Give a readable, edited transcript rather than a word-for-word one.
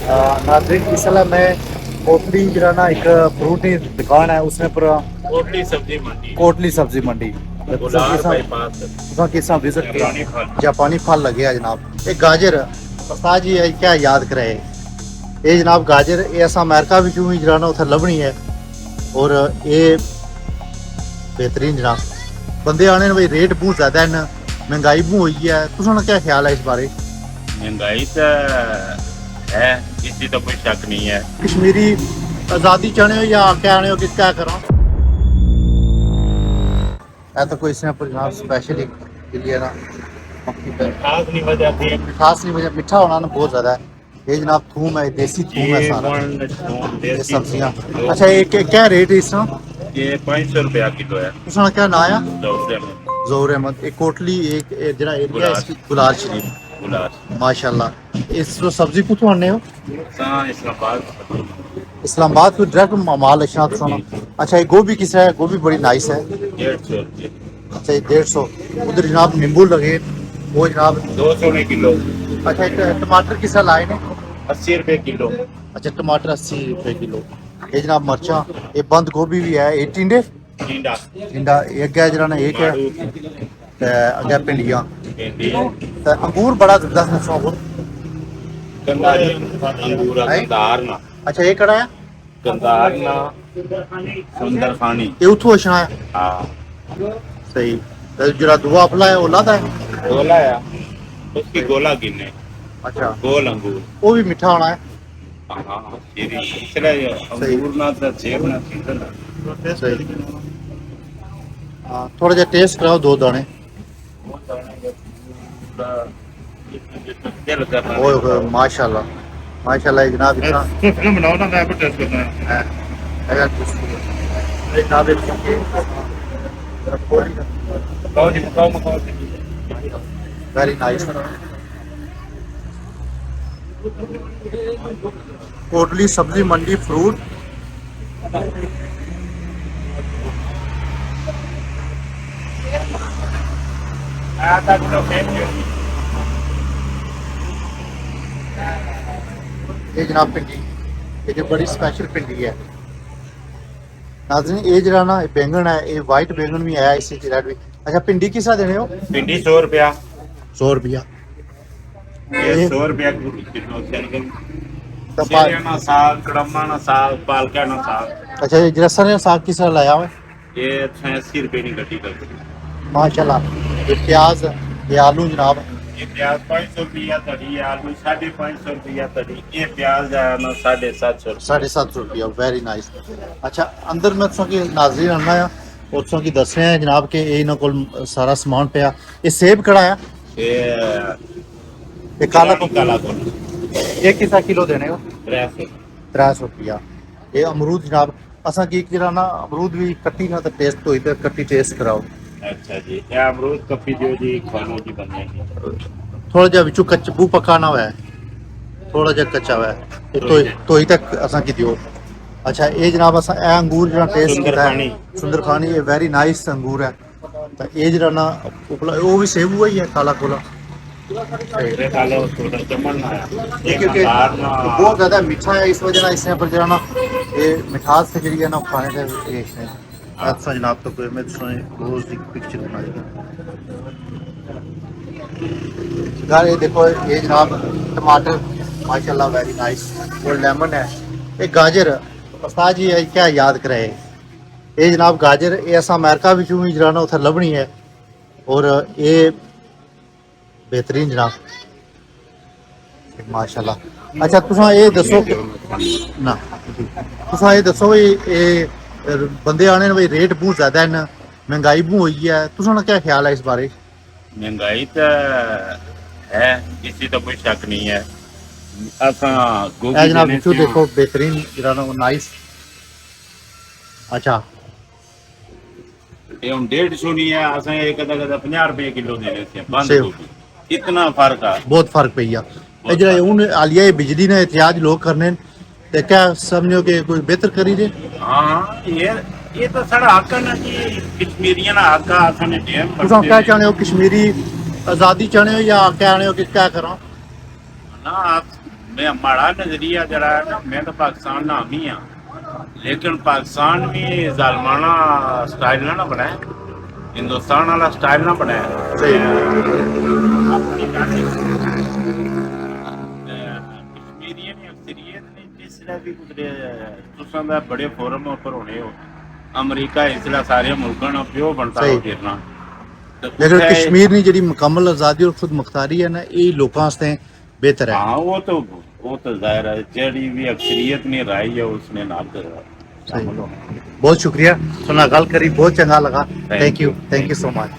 नाज़रीन इस समय मैं कोटली जरा एक फ्रूट की दुकान है उसमें पर कोटली सब्जी मंडी कोटली सब्जी मंडी गुलार बाईपास किस विजिट जापानी किया फल जापानी फल लगे है जनाब। एक गाजर उस्ताद जी ये क्या याद कराए ये जनाब गाजर ये अस अमेरिका भी जरा ना उत्थे लभनी है और ये बेहतरीन जनाब बंदे आने भाई रेट बहुत ज़्यादा है महंगाई बहुत हुई है तुसां क्या ख्याल है इस बारे। महंगाई तो है किसी तो कोई शक नहीं है। कश्मीरी आज़ादी चाहने हो या क्या आने हो कि क्या करो है तो कोई इसमें पर जनाब स्पेशली के लिए ना खास नहीं वजह थी खास नहीं वजह मीठा होना ना बहुत ज़्यादा है। ये जनाब थूम है देसी थूम है सारा ये सब्जियाँ। अच्छा ये क्या रेट है इसका। ये 500 रुपया किलो है। उसका क्या ना आया दौरे में जोर अहमद एक कोटली एक जरा एरिया गुलार। इसकी गुलार शरीफ गुलार माशाल्लाह। इस जो सब्जी कुछ आने हो इस्लामाबाद इस्लामाबाद को डायरेक्ट माल अच्छा सुनो। अच्छा ये गोभी किस है गोभी बड़ी नाइस है 150 रुपये अच्छा ये 150 उधर जनाब नींबू लगे वो जनाब 200 में किलो। अच्छा एक टमाटर किस लाए ने 80 रुपये किलो। अच्छा टमाटर 80 रुपए किलो। ये जनाब मर्चा ये बंद गोभी भी है ये टिंडे टिंडा टिंडा एक है जरा ना एक है ते अगे भिंडियां भिंडी ते अंगूर बड़ा जबरदस्त है अंगूर गंदार ना। अच्छा ये कड़ा है गंदार ना सुंदर खानी ये उठो अच्छा है हाँ सही ते जरा दुआ अपला है ओला दा है गोला है उसकी गोला गिने अच्छा गोल अंगूर वो भी मीठा होना है हाँ सीरी इसलिए अंगूर ना तो सेब ना सीजन सही। हाँ थोड़ा जा टेस्ट कराओ दो दाने दिल करना ओए होए माशाल्लाह माशाल्लाह जनाब इतना फिल्म बनाओ ना मैं भी टेस्ट करना है। अगर जनाब खाओ जी खाओ वेरी नाइस कोटली सब्जी मंडी फ्रूट आधा किलो सेब ये जनाब भिंडी ये जो बड़ी स्पेशल भिंडी है नाज़रीन ये जरा ना बैंगन है ये वाइट बैंगन भी है इसी रेड भी। अच्छा भिंडी किस देने हो भिंडी 100 रुपया 100 रुपया ये 100 रुपया किलो शलगम तो ना साग कड़मा ना साग पालका ना साग। अच्छा ये जरा सर साग किस लाया हुआ ये 80 रुपये की गड्डी कर माशाल्लाह। ये प्याज ये आलू जनाब ये प्याज 500 रुपया तड़ी है आलू 550 रुपया तड़ी ये प्याज है ना 750 750 रुपया वेरी नाइस। अच्छा अंदर मैं तुसा की नाज़रीन आना है और तुसा की दस रहे हैं जनाब के ये इन्हों को सारा समान पिया ये सेब कड़ा है ये काला काला कोन ये किसा किलो देने हो 300 300 रुपया। ये अमरूद जनाब असा की जरा ना अमरूद भी कट्टी ना तो टेस्ट तो इधर कट्टी टेस्ट कराओ। अच्छा जी ये अमरूद कपी दियो जी खानो जी बन जाएगी थोड़ा जा विचू कच्चा बू पकाना हुआ है थोड़ा जा कच्चा हुआ है तो ही तक असा की दियो। अच्छा ये जनाब असा ए अंगूर जरा टेस्ट किया है सुंदर खानी ये वेरी नाइस अंगूर है तो ये जरा ना वो भी सेब हुआ ही है काला कोला क्योंकि बहुत ज़्यादा मीठा है इस वजह इससे पर जरा ना ये मिठास से जरिए ना खाने से अच्छा जनाब तो कोई मैं रोज की पिक्चर बना यार ये देखो ये जनाब टमाटर माशाल्लाह वेरी नाइस और लेमन है एक गाजर उस्ताद जी ये क्या याद कराए ये जनाब गाजर ये असा अमेरिका भी जरा ना उत्थे लभनी है और ये बेहतरीन जनाब माशाल्लाह। अच्छा तुसा ये दसो ना तुसा ये दसो ये बंदे आने भाई रेट बहुत ज़्यादा है महंगाई बहुत हुई है तुसा क्या ख्याल है इस बारे। महंगाई तो है किसी तो कोई शक नहीं है। जनाब देखो बेहतरीन जरा ना नाइस। अच्छा ये हम 150 नहीं है असा एक 50 रुपये किलो दे देते हैं बंद गोभी इतना फर्क है बहुत फर्क पै गया जरा हूँ आलिया ये बिजली ने एहतियात लोग करने ते क्या समझो कि कोई बेहतर करी दे। हाँ ये तो सारा हक है ना कि कश्मीरियों का हक है असने डैम तुम क्या चाहते हो कश्मीरी आज़ादी चाहते हो या क्या आने हो कि क्या करो ना मैं माड़ा नजरिया जरा है ना, मैं तो पाकिस्तान ना आमी हाँ, लेकिन पाकिस्तान भी जालमाना स्टाइल ना बनाए, हिंदुस्तान वाला स्टाइल ना बनाए। सही। अपनी गाने कश्मीरियन ने अक्सरियत ने जिसलै भी कुदरे तुसां दा बड़े फोरम उप्पर होने हो, अमरीका इसलै सारे मुल्कां ना प्यो बनता सही। हो फिरना। ते लेकिन उत्थै कश्मीर दी जेह्ड़ी मुकम्मल आज़ादी और खुद मुख्तारी है ना, ये लोगों आस्ते बेहतर है। हाँ वो तो जाहिर है, जेड़ी भी अक्सरियत ने राय है उसने नाल कर सही। बहुत शुक्रिया, सुना गल करी बहुत चंगा लगा। Thank thank you, you thank so much.